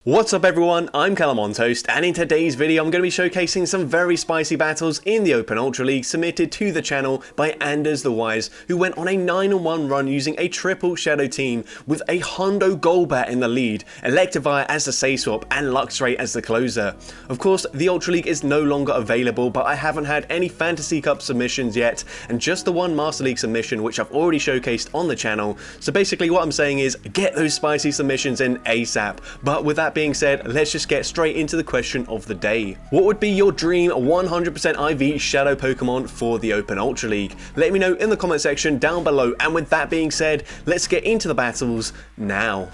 What's up everyone, I'm CallumOnToast, and in today's video I'm going to be showcasing some very spicy battles in the Open Ultra League submitted to the channel by Anders the Wise, who went on a 9-1 run using a triple shadow team with a Hundo Golbat in the lead, Electivire as the safe swap, and Luxray as the closer. Of course, the Ultra League is no longer available, but I haven't had any Fantasy Cup submissions yet, and just the one Master League submission which I've already showcased on the channel. So basically what I'm saying is, get those spicy submissions in ASAP. But with that being said, let's just get straight into the question of the day. What would be your dream 100% IV Shadow Pokemon for the Open Ultra League? Let me know in the comment section down below, and with that being said, let's get into the battles now.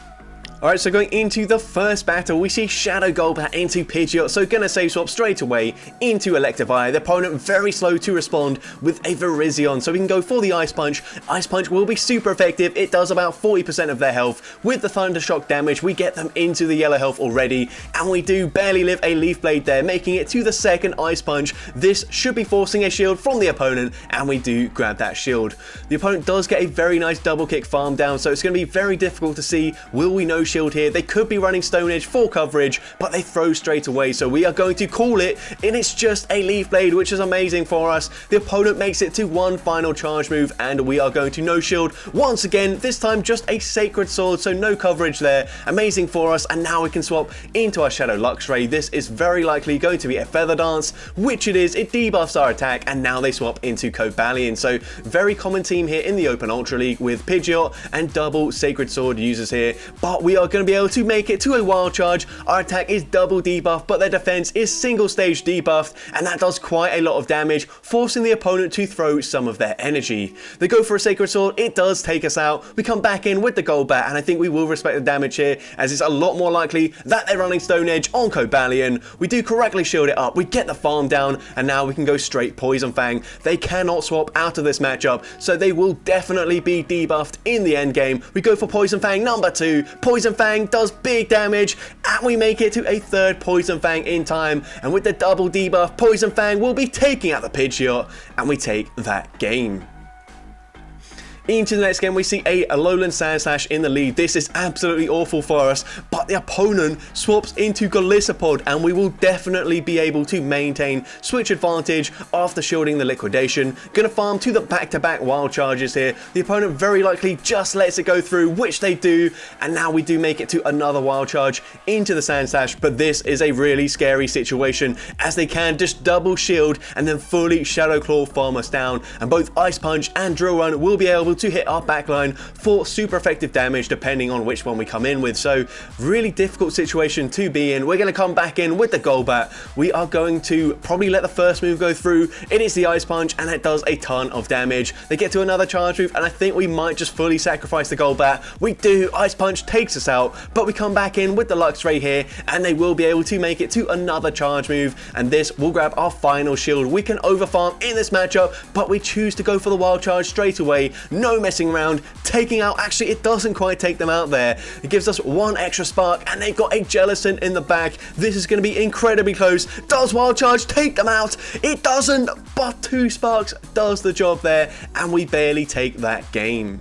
Alright, so going into the first battle, we see Shadow Golbat into Pidgeot, so gonna save swap straight away into Electivire. The opponent very slow to respond with a Virizion, so we can go for the Ice Punch. Ice Punch will be super effective, it does about 40% of their health. With the Thunder Shock damage, we get them into the yellow health already, and we do barely live a Leaf Blade there, making it to the second Ice Punch. This should be forcing a shield from the opponent, and we do grab that shield. The opponent does get a very nice double kick farm down, so it's going to be very difficult to see, will we no shield here? They could be running Stone Edge for coverage, but they throw straight away, so we are going to call it, and it's just a Leaf Blade, which is amazing for us. The opponent makes it to one final charge move, and we are going to no shield once again, this time just a Sacred Sword, so no coverage there. Amazing for us, and now we can swap into our Shadow Luxray. This is very likely going to be a Feather Dance, which it is. It debuffs our attack, and now they swap into Cobalion, so very common team here in the Open Ultra League with Pidgeot and double Sacred Sword users here, but we are going to be able to make it to a wild charge. Our attack is double debuff, but their defense is single stage debuffed, and that does quite a lot of damage, forcing the opponent to throw some of their energy. They go for a Sacred Sword, it does take us out. We come back in with the Golbat, and I think we will respect the damage here, as it's a lot more likely that they're running Stone Edge on Cobalion. We do correctly shield it up, we get the farm down, and now we can go straight Poison Fang. They cannot swap out of this matchup, so they will definitely be debuffed in the end game. We go for Poison Fang number 2. Poison Fang does big damage, and we make it to a third Poison Fang in time, and with the double debuff, Poison Fang will be taking out the Pidgeot, and we take that game. Into the next game, we see a Alolan Sandslash in the lead. This is absolutely awful for us, but the opponent swaps into Golisopod, and we will definitely be able to maintain switch advantage after shielding the Liquidation. Gonna farm to the back-to-back wild charges here. The opponent very likely just lets it go through, which they do, and now we do make it to another wild charge into the Sandslash, but this is a really scary situation, as they can just double shield and then fully Shadow Claw farm us down, and both Ice Punch and Drill Run will be able to hit our backline for super effective damage depending on which one we come in with. So really difficult situation to be in. We're going to come back in with the Golbat. We are going to probably let the first move go through. It is the Ice Punch, and it does a ton of damage. They get to another charge move, and I think we might just fully sacrifice the Golbat. We do. Ice Punch takes us out, but we come back in with the Luxray here, and they will be able to make it to another charge move, and this will grab our final shield. We can overfarm in this matchup, but we choose to go for the wild charge straight away. No messing around, taking out, actually it doesn't quite take them out there. It gives us one extra spark, and they've got a Jellicent in the back. This is going to be incredibly close. Does wild charge take them out? It doesn't, but 2 sparks does the job there, and we barely take that game.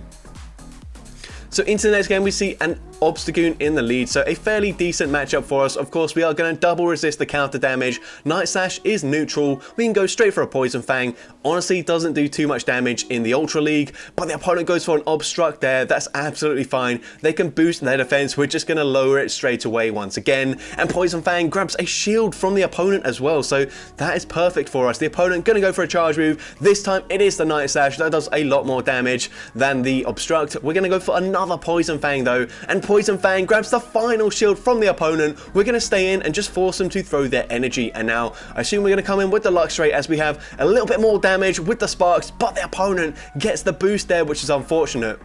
So into the next game, we see an Obstagoon in the lead, so a fairly decent matchup for us. Of course, we are going to double resist the counter damage. Night Slash is neutral. We can go straight for a Poison Fang. Honestly, doesn't do too much damage in the Ultra League, but the opponent goes for an Obstruct there. That's absolutely fine. They can boost their defense. We're just going to lower it straight away once again, and Poison Fang grabs a shield from the opponent as well, so that is perfect for us. The opponent going to go for a charge move. This time, it is the Night Slash. That does a lot more damage than the Obstruct. We're going to go for another Poison Fang though, and Poison Fang grabs the final shield from the opponent. We're going to stay in and just force them to throw their energy, and now I assume we're going to come in with the Luxray as we have a little bit more damage with the sparks, but the opponent gets the boost there, which is unfortunate.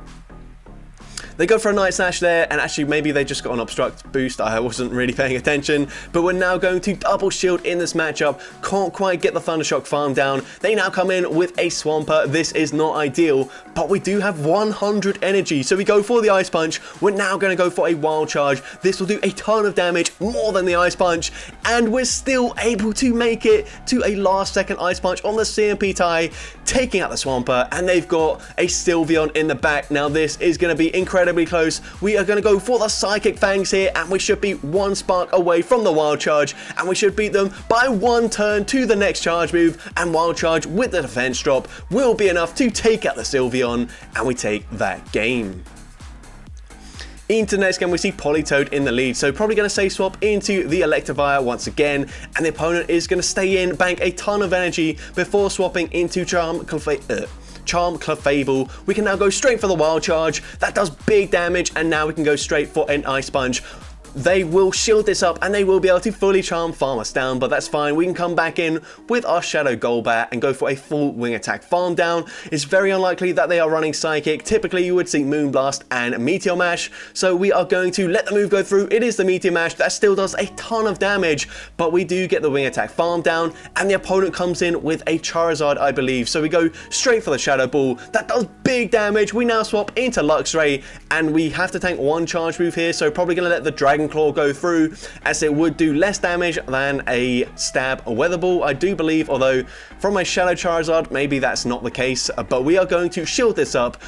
They go for a Night Slash there, and actually maybe they just got an Obstruct boost. I wasn't really paying attention, but we're now going to double shield in this matchup. Can't quite get the Thundershock farm down. They now come in with a Swampert. This is not ideal, but we do have 100 energy, so we go for the Ice Punch. We're now going to go for a Wild Charge. This will do a ton of damage, more than the Ice Punch, and we're still able to make it to a last second Ice Punch on the CMP tie, taking out the Swampert, and they've got a Sylveon in the back. Now this is going to be incredible incredibly close. We are going to go for the Psychic Fangs here, and we should be one spark away from the Wild Charge, and we should beat them by one turn to the next charge move, and Wild Charge with the defense drop will be enough to take out the Sylveon, and we take that game. Into the next game, we see Politoed in the lead, so probably going to safe swap into the Electivire once again, and the opponent is going to stay in, bank a ton of energy before swapping into Charm Clefable. We can now go straight for the Wild Charge. That does big damage, and now we can go straight for an Ice Punch. They will shield this up and they will be able to fully charm farm us down, but that's fine. We can come back in with our Shadow Golbat and go for a full wing attack farm down. It's very unlikely that they are running Psychic. Typically you would see Moonblast and Meteor Mash, so we are going to let the move go through. It is the Meteor Mash. That still does a ton of damage, but we do get the wing attack farm down, and the opponent comes in with a Charizard, I believe, so we go straight for the Shadow Ball. That does big damage. We now swap into Luxray, and we have to tank one charge move here, so probably going to let the Dragon Claw go through, as it would do less damage than a Stab or Weather Ball, I do believe, although from my Shadow Charizard maybe that's not the case, but we are going to shield this up.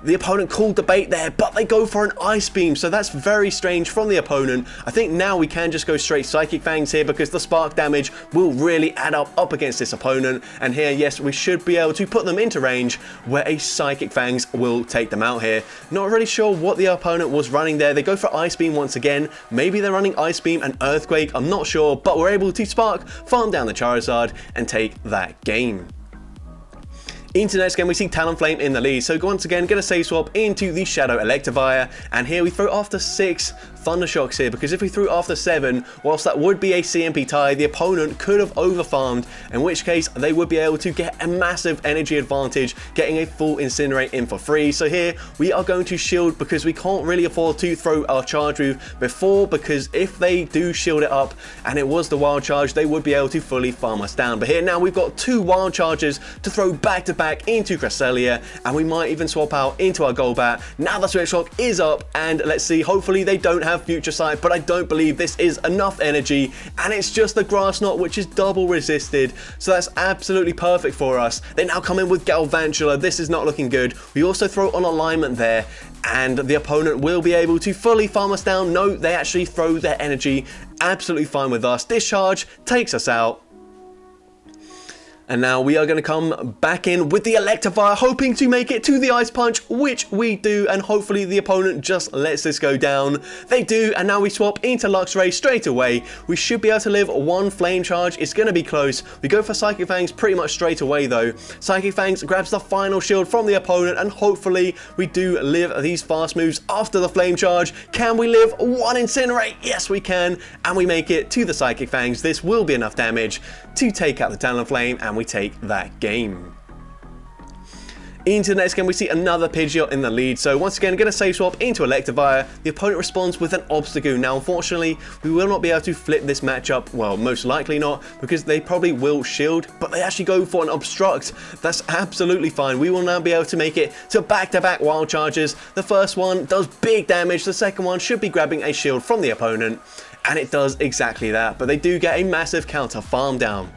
The opponent called the bait there, but they go for an Ice Beam, so that's very strange from the opponent. I think now we can just go straight Psychic Fangs here, because the spark damage will really add up against this opponent. And here, yes, we should be able to put them into range where a Psychic Fangs will take them out here. Not really sure what the opponent was running there. They go for Ice Beam once again. Maybe they're running Ice Beam and Earthquake, I'm not sure, but we're able to spark, farm down the Charizard, and take that game. Into the next game, we see Talonflame in the lead, so once again, going to save swap into the Shadow Electivire, and here we throw after 6 Thunder Shocks here, because if we threw after 7, whilst that would be a CMP tie, the opponent could have overfarmed, in which case they would be able to get a massive energy advantage, getting a full Incinerate in for free. So here, we are going to shield, because we can't really afford to throw our charge move before, because if they do shield it up, and it was the Wild Charge, they would be able to fully farm us down. But here now, we've got 2 Wild Charges to throw back to back into Cresselia, and we might even swap out into our Golbat. Now the Switch Lock is up, and let's see, hopefully they don't have Future Sight, but I don't believe this is enough energy, and it's just the Grass Knot, which is double resisted, so that's absolutely perfect for us. They now come in with Galvantula. This is not looking good. We also throw on Alignment there, and the opponent will be able to fully farm us down. No, they actually throw their energy. Absolutely fine with us. Discharge takes us out. And now we are going to come back in with the Electivire, hoping to make it to the Ice Punch, which we do, and hopefully the opponent just lets this go down. They do, and now we swap into Luxray straight away. We should be able to live 1 Flame Charge. It's going to be close. We go for Psychic Fangs pretty much straight away though. Psychic Fangs grabs the final shield from the opponent, and hopefully we do live these fast moves after the Flame Charge. Can we live 1 Incinerate? Yes, we can, and we make it to the Psychic Fangs. This will be enough damage to take out the Talonflame, and we take that game. Into the next game, we see another Pidgeot in the lead, so once again, going to save swap into Electivire. The opponent responds with an Obstagoon. Now, unfortunately, we will not be able to flip this matchup, well, most likely not, because they probably will shield, but they actually go for an Obstruct. That's absolutely fine. We will now be able to make it to back-to-back Wild Charges. The first one does big damage, the second one should be grabbing a shield from the opponent, and it does exactly that, but they do get a massive counter farm down.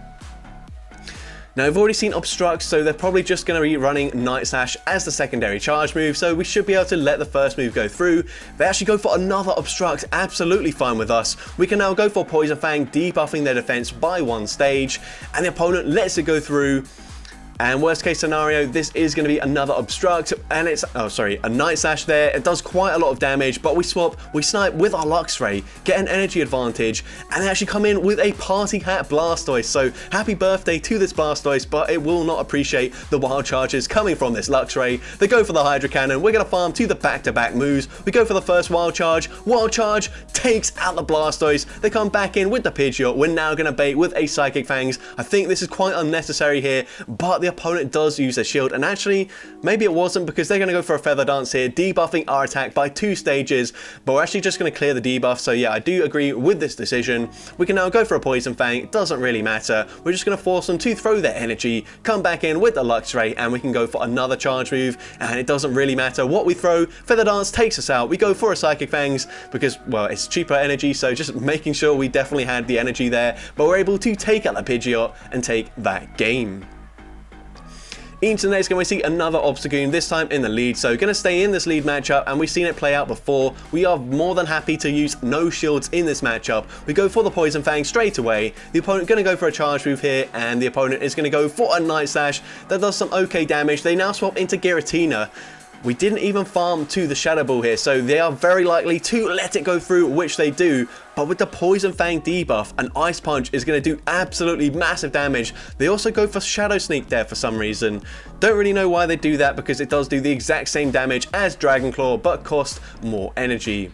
Now, we've already seen Obstruct, so they're probably just going to be running Night Slash as the secondary charge move, so we should be able to let the first move go through. They actually go for another Obstruct, absolutely fine with us. We can now go for Poison Fang, debuffing their defense by 1 stage, and the opponent lets it go through. And worst case scenario, this is going to be another Obstruct, and it's, a Night Slash there. It does quite a lot of damage, but we snipe with our Luxray, get an energy advantage, and they actually come in with a Party Hat Blastoise. So happy birthday to this Blastoise, but it will not appreciate the Wild Charges coming from this Luxray. They go for the Hydro Cannon. We're going to farm to the back-to-back moves. We go for the first Wild Charge. Wild Charge takes out the Blastoise. They come back in with the Pidgeot. We're now going to bait with a Psychic Fangs. I think this is quite unnecessary here, but the opponent does use a shield, and actually maybe it wasn't, because they're going to go for a Feather Dance here, debuffing our attack by 2 stages, but we're actually just going to clear the debuff. So yeah, I do agree with this decision. We can now go for a Poison Fang. It doesn't really matter. We're just going to force them to throw their energy, come back in with the Luxray, and we can go for another charge move, and it doesn't really matter what we throw. Feather Dance takes us out. We go for a Psychic Fangs because, well, it's cheaper energy, so just making sure we definitely had the energy there, but we're able to take out the Pidgeot and take that game. Into the next game, we see another Obstagoon, this time in the lead. So going to stay in this lead matchup, and we've seen it play out before. We are more than happy to use no shields in this matchup. We go for the Poison Fang straight away. The opponent going to go for a charge move here, and the opponent is going to go for a Night Slash. That does some okay damage. They now swap into Giratina. We didn't even farm to the Shadow Ball here, so they are very likely to let it go through, which they do. But with the Poison Fang debuff, an Ice Punch is going to do absolutely massive damage. They also go for Shadow Sneak there for some reason. Don't really know why they do that, because it does do the exact same damage as Dragon Claw, but cost more energy.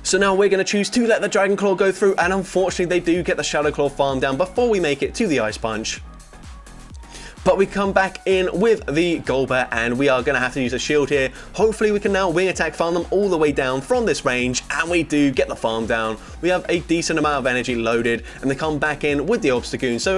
So now we're going to choose to let the Dragon Claw go through, and unfortunately they do get the Shadow Claw farm down before we make it to the Ice Punch. But we come back in with the Golbat, and we are going to have to use a shield here. Hopefully we can now wing attack farm them all the way down from this range, and we do get the farm down. We have a decent amount of energy loaded, and they come back in with the Obstagoon. So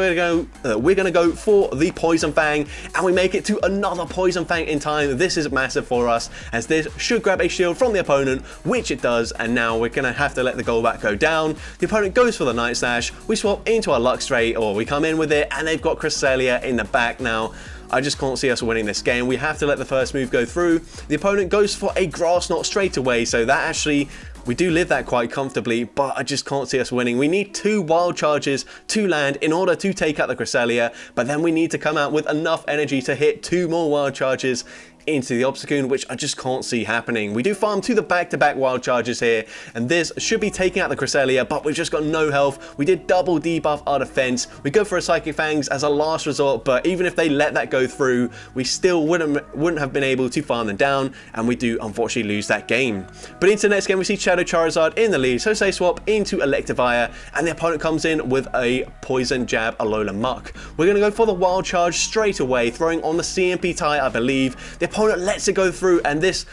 we're going to go for the Poison Fang, and we make it to another Poison Fang in time. This is massive for us, as this should grab a shield from the opponent, which it does, and now we're going to have to let the Golbat go down. The opponent goes for the Night Slash. We swap into our Luxray, or we come in with it, and they've got Cresselia in the back. Now, I just can't see us winning this game. We have to let the first move go through. The opponent goes for a Grass Knot straight away, so that actually, we do live that quite comfortably, but I just can't see us winning. We need 2 Wild Charges to land in order to take out the Cresselia, but then we need to come out with enough energy to hit 2 more Wild Charges into the Obstagoon, which I just can't see happening. We do farm to the back-to-back Wild Charges here, and this should be taking out the Cresselia, but we've just got no health. We did double debuff our defense. We go for a Psychic Fangs as a last resort, but even if they let that go through, we still wouldn't have been able to farm them down, and we do unfortunately lose that game. But into the next game, we see Shadow Charizard in the lead, so say swap into Electivire, and the opponent comes in with a Poison Jab Alola Muck. We're going to go for the Wild Charge straight away, throwing on the CMP tie, I believe. The opponent lets it go through, and this,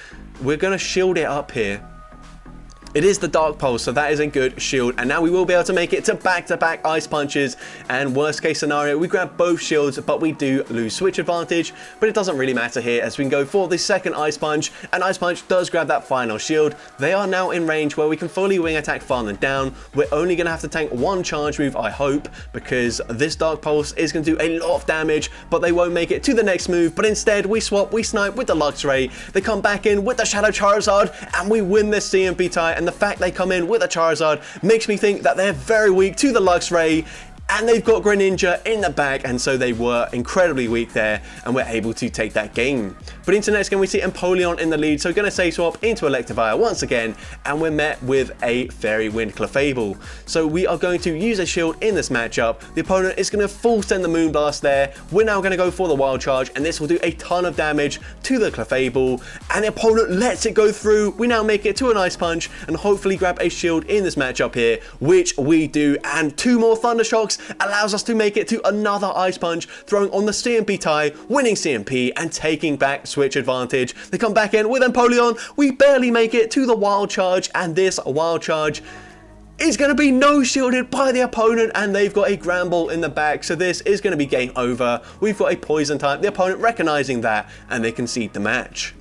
we're going to shield it up here. It is the Dark Pulse, so that is a good shield, and now we will be able to make it to back-to-back Ice Punches, and worst case scenario, we grab both shields, but we do lose switch advantage, but it doesn't really matter here, as we can go for the second Ice Punch, and Ice Punch does grab that final shield. They are now in range where we can fully wing attack farm them down. We're only going to have to tank 1 charge move, I hope, because this Dark Pulse is going to do a lot of damage, but they won't make it to the next move. But instead, we swap, we snipe with the Luxray, they come back in with the Shadow Charizard, and we win this CMP tie. And the fact they come in with a Charizard makes me think that they're very weak to the Luxray, and they've got Greninja in the back, and so they were incredibly weak there, and we're able to take that game. But into the next game, we see Empoleon in the lead, so we're going to say swap into Electivire once again, and we're met with a Fairy Wind Clefable. So we are going to use a shield in this matchup. The opponent is going to full send the Moonblast there. We're now going to go for the Wild Charge, and this will do a ton of damage to the Clefable, and the opponent lets it go through. We now make it to an Ice Punch, and hopefully grab a shield in this matchup here, which we do, and 2 more Thunder Shocks allows us to make it to another Ice Punch, throwing on the CMP tie, winning CMP, and taking back switch advantage. They come back in with Empoleon. We barely make it to the Wild Charge, and this Wild Charge is going to be no shielded by the opponent, and they've got a Granbull in the back, so this is going to be game over. We've got a Poison type, the opponent recognizing that, and they concede the match.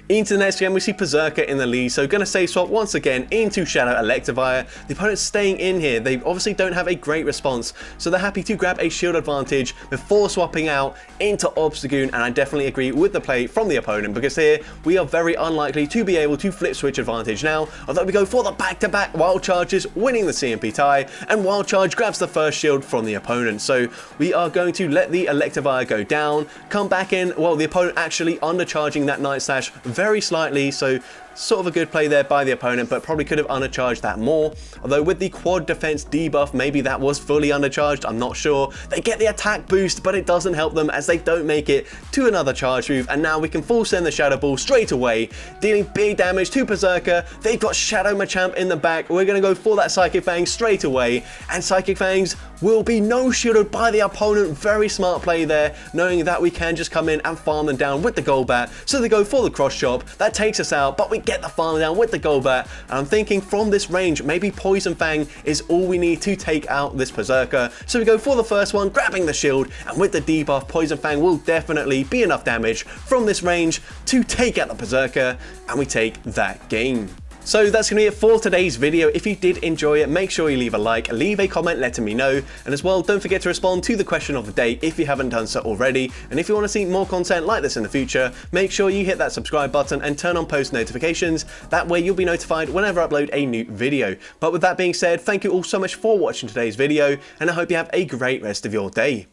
Into the next game, we see Berserker in the lead, so going to say swap once again into Shadow Electivire. The opponent's staying in here. They obviously don't have a great response, so they're happy to grab a shield advantage before swapping out into Obstagoon, and I definitely agree with the play from the opponent, because here we are very unlikely to be able to flip switch advantage now, although we go for the back-to-back Wild Charges, winning the CMP tie, and Wild Charge grabs the first shield from the opponent. So we are going to let the Electivire go down, come back in, well, the opponent actually undercharging that Night Slash very slightly, so sort of a good play there by the opponent, but probably could have undercharged that more. Although with the quad defense debuff, maybe that was fully undercharged, I'm not sure. They get the attack boost, but it doesn't help them as they don't make it to another charge move, and now we can full send the Shadow Ball straight away, dealing big damage to Berserker. They've got Shadow Machamp in the back. We're going to go for that Psychic Fangs straight away, and Psychic Fangs will be no shielded by the opponent. Very smart play there, knowing that we can just come in and farm them down with the Golbat. So they go for the Cross Chop. That takes us out, but we get the farm down with the Golbat, and I'm thinking from this range, maybe Poison Fang is all we need to take out this Berserker. So we go for the first one, grabbing the shield, and with the debuff, Poison Fang will definitely be enough damage from this range to take out the Berserker, and we take that game. So that's going to be it for today's video. If you did enjoy it, make sure you leave a like, leave a comment letting me know, and as well, don't forget to respond to the question of the day if you haven't done so already. And if you want to see more content like this in the future, make sure you hit that subscribe button and turn on post notifications. That way you'll be notified whenever I upload a new video. But with that being said, thank you all so much for watching today's video, and I hope you have a great rest of your day.